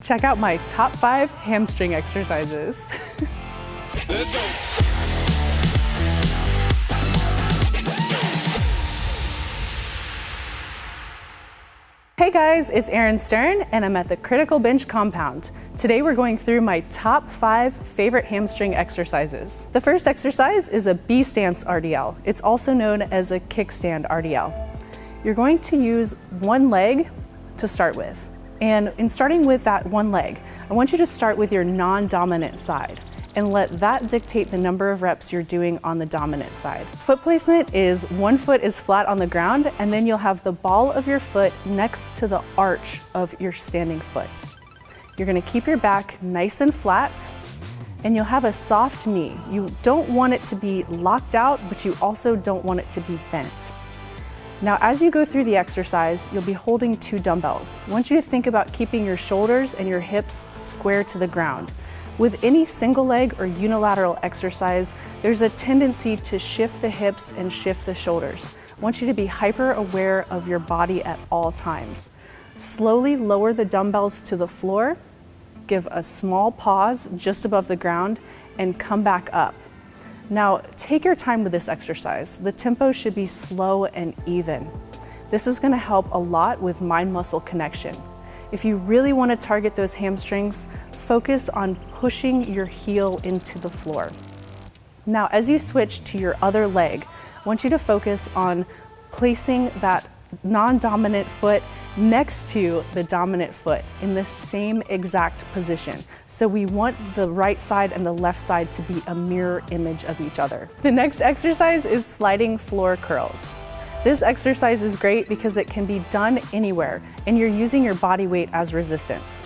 Check out my top 5 hamstring exercises. Let's go. Hey guys, it's Erin Stern and I'm at the Criticalbench compound. Today we're going through my top 5 favorite hamstring exercises. The first exercise is a B stance RDL. It's also known as a kickstand RDL. You're going to use one leg to start with. And in starting with that one leg, I want you to start with your non-dominant side and let that dictate the number of reps you're doing on the dominant side. Foot placement is one foot is flat on the ground, and then you'll have the ball of your foot next to the arch of your standing foot. You're gonna keep your back nice and flat, and you'll have a soft knee. You don't want it to be locked out, but you also don't want it to be bent. Now, as you go through the exercise, you'll be holding 2 dumbbells. I want you to think about keeping your shoulders and your hips square to the ground. With any single leg or unilateral exercise, there's a tendency to shift the hips and shift the shoulders. I want you to be hyper aware of your body at all times. Slowly lower the dumbbells to the floor, give a small pause just above the ground, and come back up. Now, take your time with this exercise. The tempo should be slow and even. This is going to help a lot with mind-muscle connection. If you really want to target those hamstrings, focus on pushing your heel into the floor. Now, as you switch to your other leg, I want you to focus on placing that non-dominant foot next to the dominant foot in the same exact position. So we want the right side and the left side to be a mirror image of each other. The next exercise is sliding floor curls. This exercise is great because it can be done anywhere and you're using your body weight as resistance.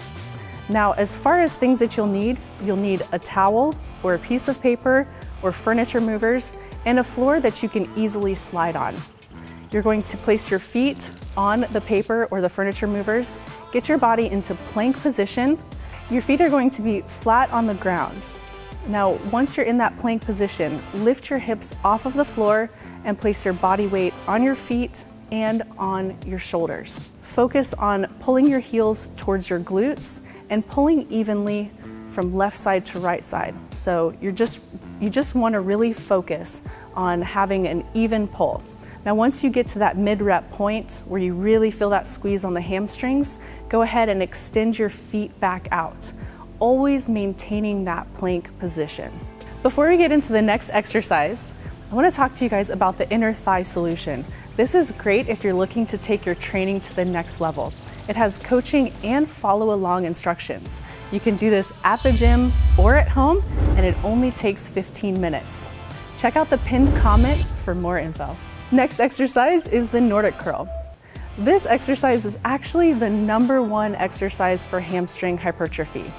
Now, as far as things that you'll need a towel or a piece of paper or furniture movers and a floor that you can easily slide on. You're going to place your feet on the paper or the furniture movers. Get your body into plank position. Your feet are going to be flat on the ground. Now, once you're in that plank position, lift your hips off of the floor and place your body weight on your feet and on your shoulders. Focus on pulling your heels towards your glutes and pulling evenly from left side to right side. So you just want to really focus on having an even pull. Now, once you get to that mid-rep point where you really feel that squeeze on the hamstrings, go ahead and extend your feet back out, always maintaining that plank position. Before we get into the next exercise, I want to talk to you guys about the inner thigh solution. This is great if you're looking to take your training to the next level. It has coaching and follow along instructions. You can do this at the gym or at home, and it only takes 15 minutes. Check out the pinned comment for more info. Next exercise is the Nordic curl. This exercise is actually the #1 exercise for hamstring hypertrophy.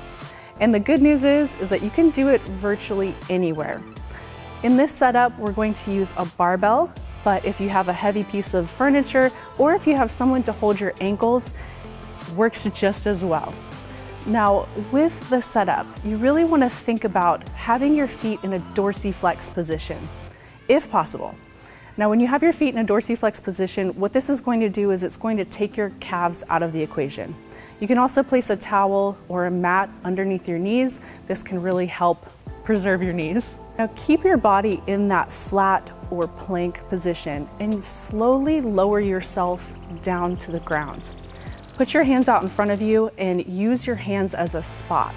And the good news is that you can do it virtually anywhere. In this setup, we're going to use a barbell, but if you have a heavy piece of furniture or if you have someone to hold your ankles, works just as well. Now, with the setup, you really want to think about having your feet in a dorsiflex position, if possible. Now, when you have your feet in a dorsiflex position, what this is going to do is it's going to take your calves out of the equation. You can also place a towel or a mat underneath your knees. This can really help preserve your knees. Now, keep your body in that flat or plank position and slowly lower yourself down to the ground. Put your hands out in front of you and use your hands as a spot.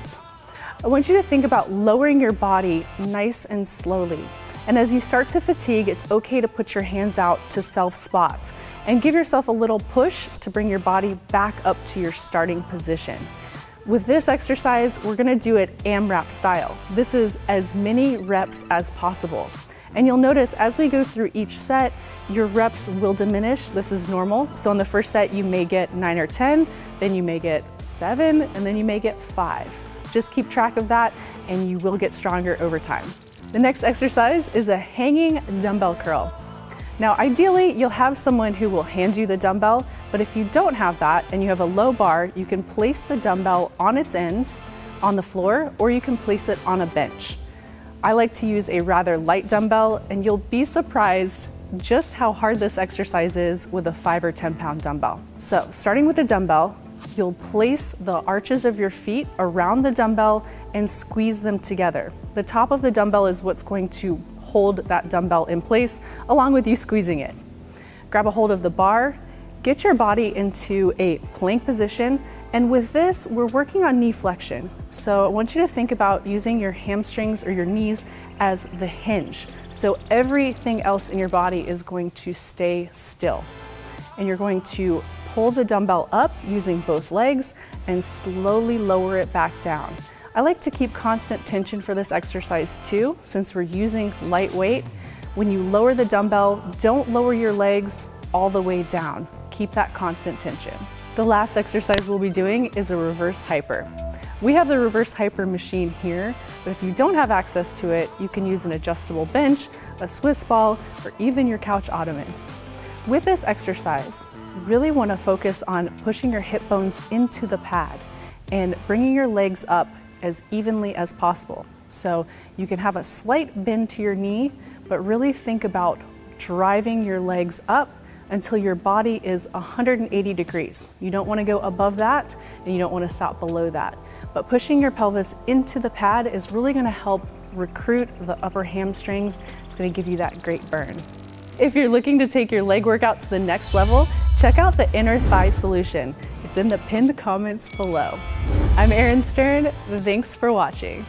I want you to think about lowering your body nice and slowly. And as you start to fatigue, it's okay to put your hands out to self-spot and give yourself a little push to bring your body back up to your starting position. With this exercise, we're gonna do it AMRAP style. This is as many reps as possible. And you'll notice as we go through each set, your reps will diminish. This is normal. So in the first set, you may get 9 or 10, then you may get 7, and then you may get 5. Just keep track of that and you will get stronger over time. The next exercise is a hanging dumbbell curl. Now, ideally, you'll have someone who will hand you the dumbbell, but if you don't have that and you have a low bar, you can place the dumbbell on its end on the floor, or you can place it on a bench. I like to use a rather light dumbbell, and you'll be surprised just how hard this exercise is with a 5 or 10 pound dumbbell. So starting with the dumbbell, You'll place the arches of your feet around the dumbbell and squeeze them together. The top of the dumbbell is what's going to hold that dumbbell in place, along with you squeezing it. Grab a hold of the bar, get your body into a plank position, and with this, we're working on knee flexion. So I want you to think about using your hamstrings or your knees as the hinge. So everything else in your body is going to stay still. And you're going to pull the dumbbell up using both legs and slowly lower it back down. I like to keep constant tension for this exercise too, since we're using light weight. When you lower the dumbbell, don't lower your legs all the way down. Keep that constant tension. The last exercise we'll be doing is a reverse hyper. We have the reverse hyper machine here, but if you don't have access to it, you can use an adjustable bench, a Swiss ball, or even your couch ottoman. With this exercise, you really want to focus on pushing your hip bones into the pad and bringing your legs up as evenly as possible. So you can have a slight bend to your knee, but really think about driving your legs up until your body is 180 degrees. You don't want to go above that, and you don't want to stop below that. But pushing your pelvis into the pad is really going to help recruit the upper hamstrings. It's going to give you that great burn. If you're looking to take your leg workout to the next level, check out the inner thigh solution. It's in the pinned comments below. I'm Erin Stern. Thanks for watching.